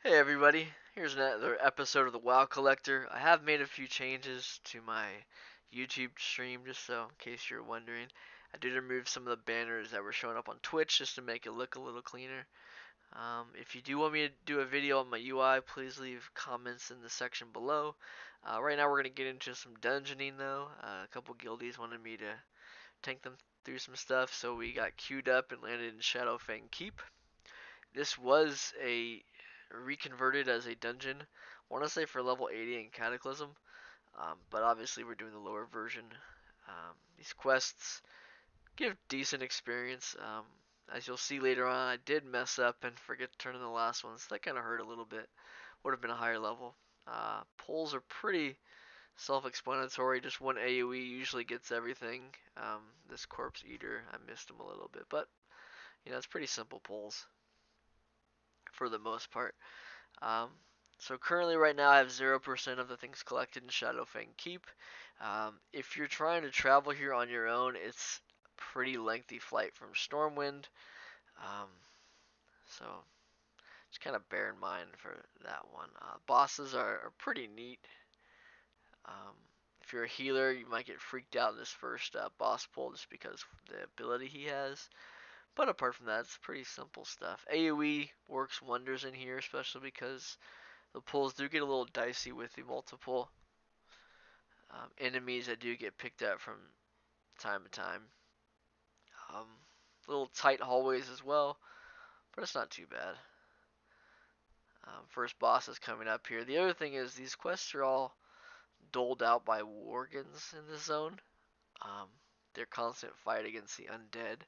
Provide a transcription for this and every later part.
Hey everybody, here's another episode of the WoW Collector. I have made a few changes to my YouTube stream, just so in case you're wondering. I did remove some of the banners that were showing up on Twitch just to make it look a little cleaner. If you do want me to do a video on my UI, please leave comments in the section below. Right now we're going to get into some dungeoning though. A couple guildies wanted me to tank them through some stuff, so we got queued up and landed in Shadowfang Keep. This was a reconverted as a dungeon. I want to say for level 80 in Cataclysm, but obviously we're doing the lower version. These quests give decent experience. As you'll see later on, I did mess up and forget to turn in the last one, so that kind of hurt a little bit. Would have been a higher level. Pulls are pretty self-explanatory. Just one AoE usually gets everything. This Corpse Eater, I missed him a little bit, but it's pretty simple pulls for the most part. Um, so currently right now I have 0% of the things collected in Shadowfang Keep. If you're trying to travel here on your own, it's a pretty lengthy flight from Stormwind. Um, so just kind of bear in mind for that one. Bosses are pretty neat. Um, if you're a healer, you might get freaked out in this first boss pull just because of the ability he has. But apart from that, it's pretty simple stuff. AoE works wonders in here, especially because the pulls do get a little dicey with the multiple enemies that do get picked up from time to time. Um, Little tight hallways as well, but it's not too bad. First boss is coming up here. The other thing is these quests are all doled out by worgens in this zone. Um, their constant fight against the undead.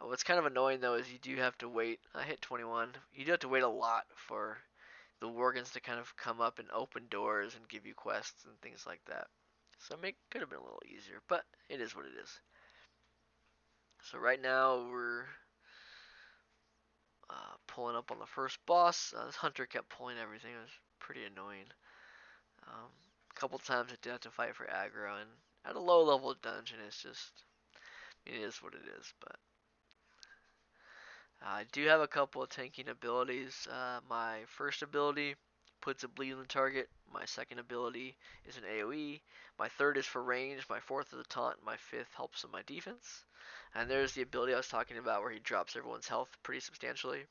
What's kind of annoying though is you do have to wait. I hit 21. You do have to wait a lot for the worgens to kind of come up and open doors and give you quests and things like that. So it could have been a little easier, but it is what it is. So right now we're pulling up on the first boss. This hunter kept pulling everything. It was pretty annoying. A couple times I did have to fight for aggro, and at a low level dungeon, it's just, it is what it is. But I do have a couple of tanking abilities. My first ability puts a bleed on the target. My second ability is an AoE. My third is for range. My fourth is a taunt. My fifth helps with my defense. And there's the ability I was talking about where he drops everyone's health pretty substantially.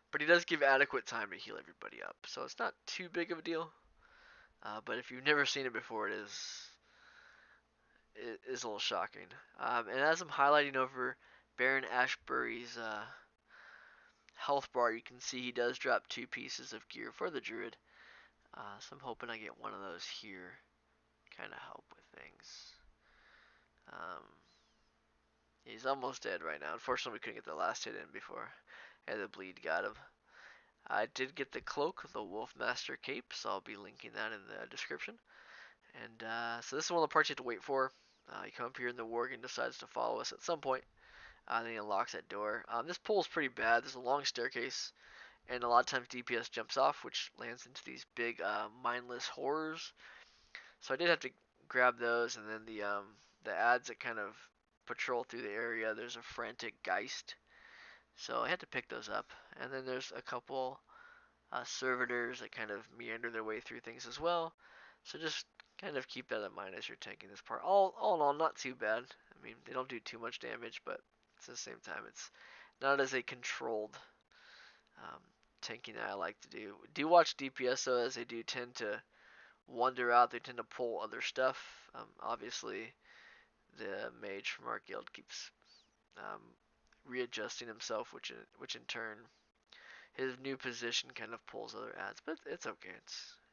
But he does give adequate time to heal everybody up. So it's not too big of a deal. But if you've never seen it before, it is a little shocking. And as I'm highlighting over Baron Ashbury's health bar, you can see he does drop 2 pieces of gear for the Druid. So I'm hoping I get one of those here. Kind of help with things. Um, he's almost dead right now. Unfortunately, we couldn't get the last hit in before. And the bleed got him. I did get the cloak, the Wolfmaster cape, so I'll be linking that in the description. And so this is one of the parts you have to wait for. You come up here and the worgen decides to follow us at some point. Then he unlocks that door. This pull is pretty bad. There's a long staircase, and a lot of times DPS jumps off, which lands into these big mindless horrors. So I did have to grab those, and then the ads that kind of patrol through the area. There's a frantic Geist, so I had to pick those up. And then there's a couple servitors that kind of meander their way through things as well. So just kind of keep that in mind as you're taking this part. All in all, not too bad. I mean, they don't do too much damage, but at the same time, it's not as a controlled um, tanking that I like to do. Do watch DPS though, as they do tend to wander out. They tend to pull other stuff. Obviously, the mage from our guild keeps um, readjusting himself, which in turn his new position kind of pulls other ads, but it's okay.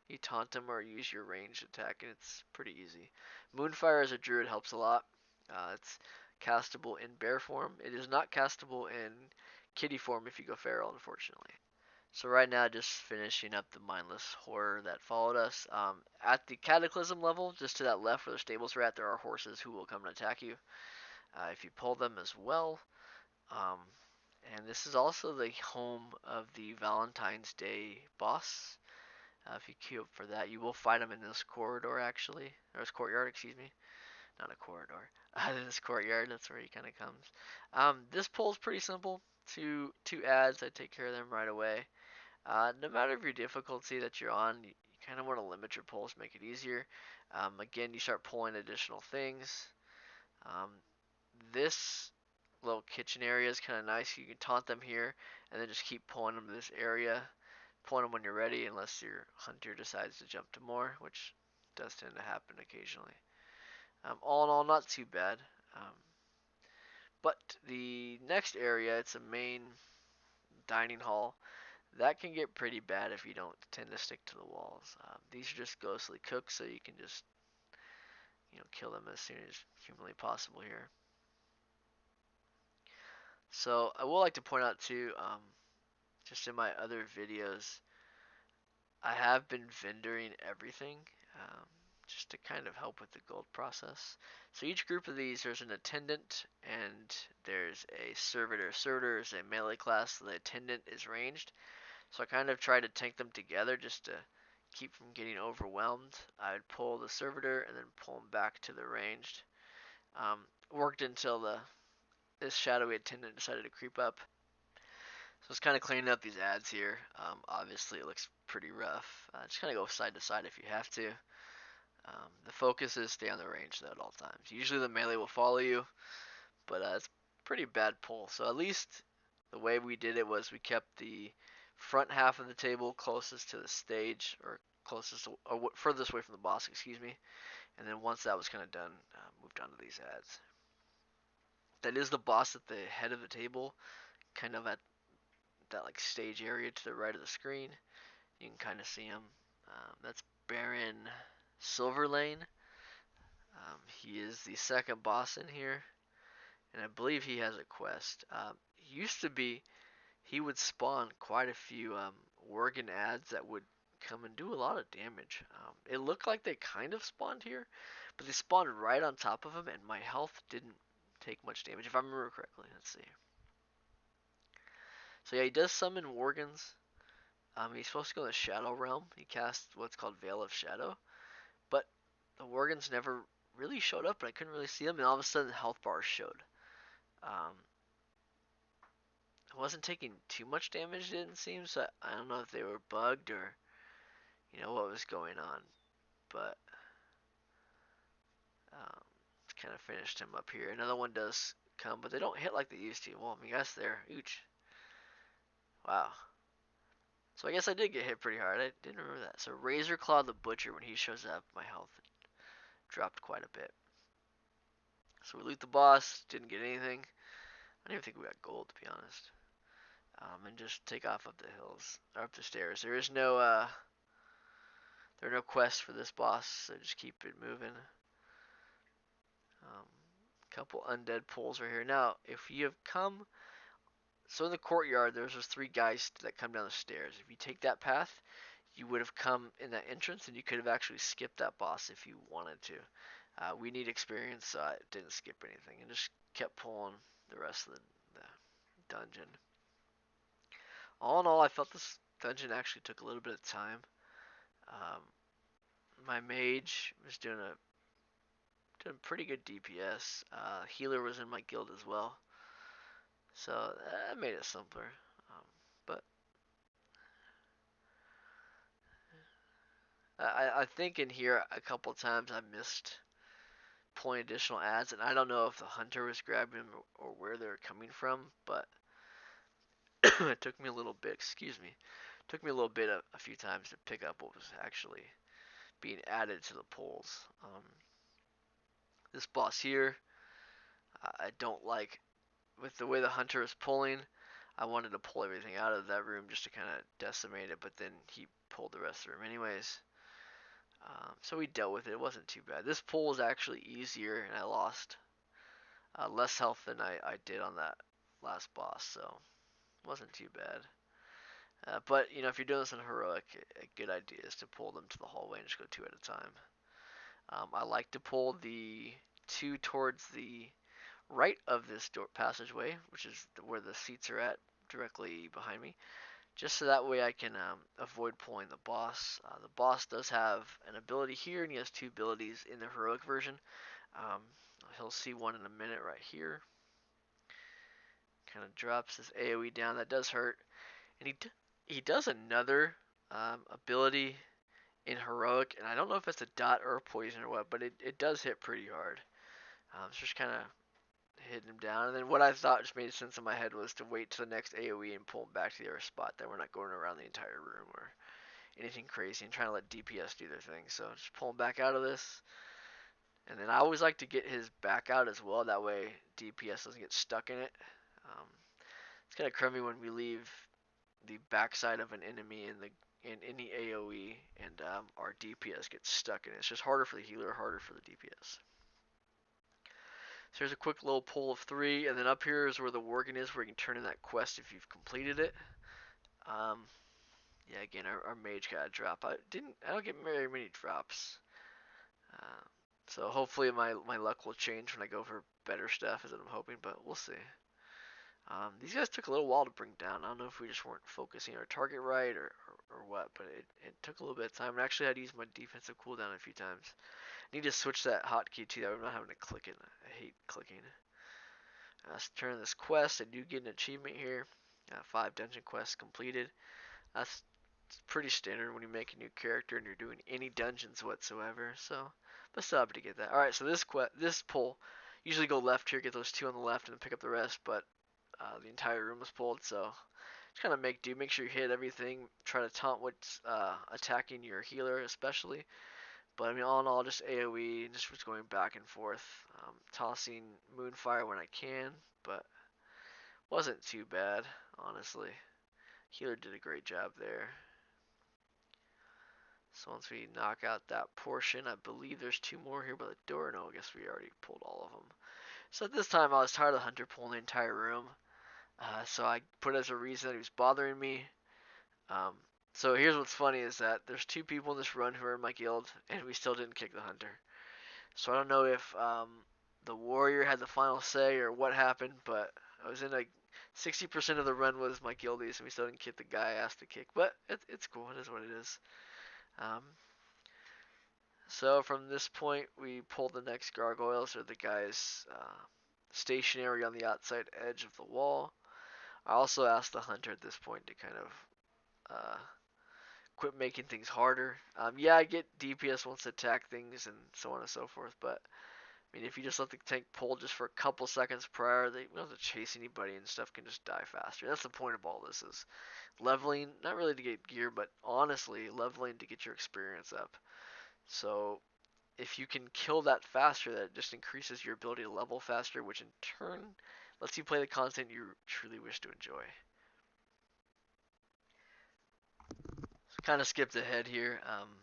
You taunt him or use your ranged attack, and it's pretty easy. Moonfire as a druid helps a lot. It's castable in bear form. It is not castable in kitty form if you go feral, unfortunately. So right now, just finishing up the mindless horror that followed us. At the Cataclysm level, just to that left where the stables are at, there are horses who will come and attack you if you pull them as well. Um, and this is also the home of the Valentine's Day boss. If you queue up for that, you will find him in this corridor actually, or this courtyard, excuse me, not a corridor. In this courtyard, that's where he kind of comes. This pull is pretty simple. Two ads, I take care of them right away. No matter your difficulty that you're on, you kind of want to limit your pulls, make it easier. Again, you start pulling additional things. Um, this little kitchen area is kind of nice. You can taunt them here, and then just keep pulling them to this area. Pulling them when you're ready, unless your hunter decides to jump to more, which does tend to happen occasionally. All in all, not too bad. But the next area, it's a main dining hall. That can get pretty bad if you don't tend to stick to the walls. These are just ghostly cooks, so you can just kill them as soon as humanly possible here. So I would like to point out too, just in my other videos, I have been vendoring everything, just to kind of help with the gold process. So each group of these, there's an attendant and there's a servitor. Servitor is a melee class, so the attendant is ranged. So I kind of try to tank them together just to keep from getting overwhelmed. I'd pull the servitor and then pull them back to the ranged. Worked until this shadowy attendant decided to creep up. So it's kind of cleaning up these ads here. Obviously it looks pretty rough. Just kind of go side to side if you have to. The focus is stay on the range though at all times. Usually the melee will follow you, but it's pretty bad pull. So at least the way we did it was we kept the front half of the table closest to the stage, or closest to, or furthest away from the boss, excuse me. And then once that was kind of done, moved on to these ads. That is the boss at the head of the table, kind of at that like stage area to the right of the screen. You can kind of see him. That's Baron Silverlaine. He is the second boss in here, and I believe he has a quest. Used to be he would spawn quite a few Worgen ads that would come and do a lot of damage. It looked like they kind of spawned here, but they spawned right on top of him, and my health didn't take much damage, if I remember correctly. Let's see. So yeah, he does summon Worgens. He's supposed to go in the Shadow Realm. He casts what's called Veil of Shadow, but the Worgens never really showed up, and I couldn't really see them, and all of a sudden the health bars showed. I wasn't taking too much damage, it didn't seem, so I don't know if they were bugged or what was going on, but kind of finished him up here. Another one does come, but they don't hit like they used to. Well, I mean, that's there. Ooch. Wow. So I guess I did get hit pretty hard. I didn't remember that. So Razor Claw the Butcher, when he shows up, my health dropped quite a bit. So we loot the boss, didn't get anything. I don't even think we got gold, to be honest. And just take off up the hills, or up the stairs. There is no, there are no quests for this boss, so just keep it moving. Couple undead pools right here. Now, if you have come, so in the courtyard, there's those three guys that come down the stairs. If you take that path, you would have come in that entrance, and you could have actually skipped that boss if you wanted to. We need experience, so I didn't skip anything, and just kept pulling the rest of the dungeon. All in all, I felt this dungeon actually took a little bit of time. My mage was doing pretty good DPS. Healer was in my guild as well, so that made it simpler. But I think in here a couple times I missed pulling additional ads, and I don't know if the hunter was grabbing them or where they're coming from, but it took me a little bit. Excuse me. It took me a little bit a few times to pick up what was actually being added to the pulls. This boss here, I don't like. With the way the hunter is pulling, I wanted to pull everything out of that room just to kind of decimate it, but then he pulled the rest of the room anyways. So we dealt with it. It wasn't too bad. This pull was actually easier, and I lost less health than I did on that last boss, so it wasn't too bad. But if you're doing this in heroic, a good idea is to pull them to the hallway and just go two at a time. I like to pull the two towards the right of this door passageway, which is where the seats are at, directly behind me, just so that way I can avoid pulling the boss. The boss does have an ability here, and he has two abilities in the heroic version. He'll see one in a minute right here. Kind of drops his AoE down. That does hurt. And he does another ability in heroic, and I don't know if it's a dot or a poison or what, but it does hit pretty hard. So just kind of hitting him down. And then what I thought just made sense in my head was to wait to the next AoE and pull him back to the other spot. That we're not going around the entire room or anything crazy and trying to let DPS do their thing. So just pull him back out of this. And then I always like to get his back out as well. That way DPS doesn't get stuck in it. Um, it's kind of crummy when we leave the backside of an enemy in any AoE and our DPS gets stuck in it. It's just harder for the healer, harder for the DPS. So there's a quick little pull of 3, and then up here is where the working is, where you can turn in that quest if you've completed it. Yeah, again, our mage got a drop. I don't get very many drops. Uh, so hopefully my luck will change when I go for better stuff, is what I'm hoping, but we'll see. These guys took a little while to bring down. I don't know if we just weren't focusing our target right or what, but it took a little bit of time. I actually had to use my defensive cooldown a few times. I need to switch that hotkey too. I'm not having to click it. I hate clicking. Let's turn this quest. I do get an achievement here. 5 dungeon quests completed. That's pretty standard when you make a new character and you're doing any dungeons whatsoever. So, but still happy to get that. All right, so this pull, usually go left here, get those 2 on the left, and then pick up the rest. But the entire room was pulled, so just kind of make do. Make sure you hit everything. Try to taunt what's attacking your healer, especially. But I mean, all in all, just AoE, just was going back and forth, tossing Moonfire when I can, but wasn't too bad, honestly. Healer did a great job there. So once we knock out that portion, I believe there's 2 more here by the door. No, I guess we already pulled all of them. So at this time, I was tired of the hunter pulling the entire room. So I put as a reason that he was bothering me. So here's what's funny is that there's 2 people in this run who are in my guild, and we still didn't kick the hunter. So I don't know if the warrior had the final say or what happened, but I was in like 60% of the run was my guildies, and we still didn't kick the guy I asked to kick. But it's cool. It is what it is. So from this point, we pull the next gargoyles, or the guys stationary on the outside edge of the wall. I also asked the hunter at this point to kind of quit making things harder. Yeah, I get DPS wants to attack things and so on and so forth, but I mean, if you just let the tank pull just for a couple seconds prior, they don't have to chase anybody and stuff can just die faster. That's the point of all this is leveling, not really to get gear, but honestly, leveling to get your experience up. So if you can kill that faster, that just increases your ability to level faster, which in turn lets you play the content you truly wish to enjoy. So kind of skipped ahead here.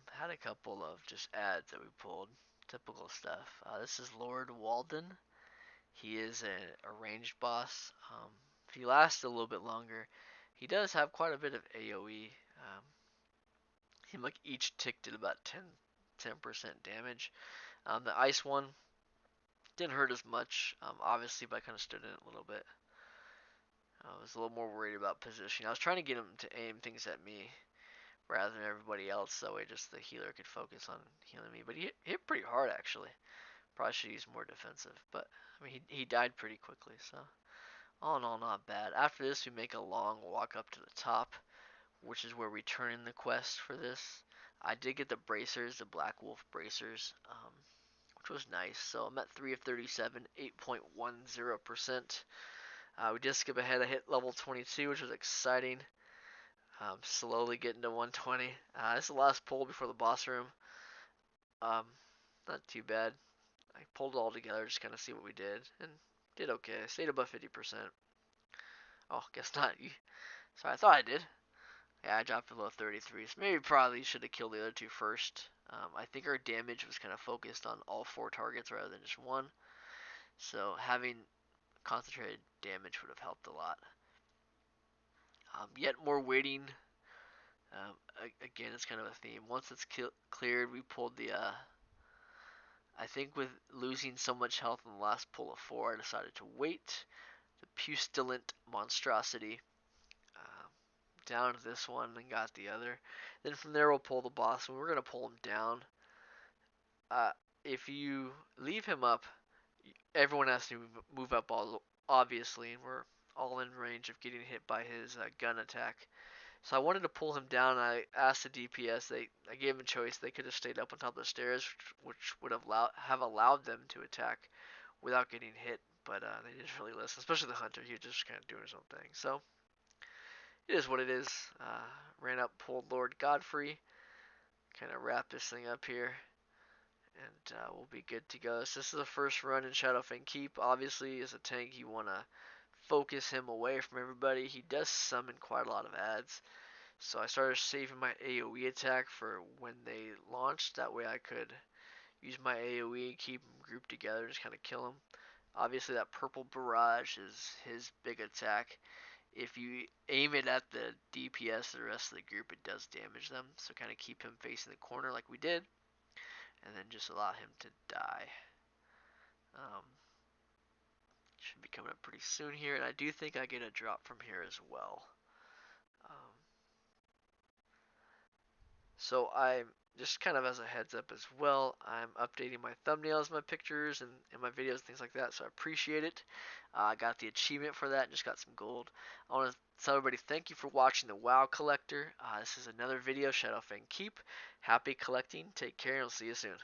Had a couple of just ads that we pulled. Typical stuff. This is Lord Walden. He is a ranged boss. If he lasts a little bit longer, he does have quite a bit of AoE. Like each tick did about 10% damage. The ice one didn't hurt as much, obviously, but I kind of stood in it a little bit. I was a little more worried about positioning. I was trying to get him to aim things at me rather than everybody else, that way just the healer could focus on healing me. But he hit pretty hard, actually. Probably should use more defensive, but I mean, he died pretty quickly, so all in all, not bad. After this, we make a long walk up to the top, which is where we turn in the quest for this. I did get the bracers, the Black Wolf bracers, which was nice. So I'm at 3 of 37, 8.10%. We did skip ahead. I hit level 22, which was exciting. Slowly getting to 120. This is the last pull before the boss room. Not too bad. I pulled it all together, just kind of see what we did, and did okay. I stayed above 50%. Oh, guess not. Sorry, I thought I did. Yeah, I dropped below 33, so maybe probably should have killed the other 2 first. I think our damage was kind of focused on all 4 targets rather than just one, so having concentrated damage would have helped a lot. Yet more waiting. Again, it's kind of a theme. Once it's cleared, we pulled the I think with losing so much health in the last pull of 4, I decided to wait. The Pustulant Monstrosity. Down to this one and got the other. Then from there we'll pull the boss, and we're going to pull him down. If you leave him up, everyone has to move up, obviously, and we're all in range of getting hit by his gun attack. So I wanted to pull him down, and I asked the DPS. I gave him a choice. They could have stayed up on top of the stairs, which would have allowed them to attack without getting hit, but they didn't really listen. Especially the hunter, he was just kind of doing his own thing. So it is what it is. Ran up, pulled Lord Godfrey. Kind of wrap this thing up here, and we'll be good to go. So this is the first run in Shadowfang Keep. Obviously, as a tank, you want to focus him away from everybody. He does summon quite a lot of ads. So I started saving my AoE attack for when they launched. That way I could use my AoE, keep them grouped together, just kind of kill them. Obviously that purple barrage is his big attack. If you aim it at the DPS of the rest of the group, it does damage them. So kind of keep him facing the corner like we did, and then just allow him to die. Should be coming up pretty soon here, and I do think I get a drop from here as well. Um, So I'm just kind of as a heads up as well, I'm updating my thumbnails, my pictures, and my videos, things like that. So I appreciate it. I got the achievement for that and just got some gold. I want to tell everybody thank you for watching the WoW Collector. This is another video, Shadowfang Keep. Happy collecting. Take care, and I'll see you soon.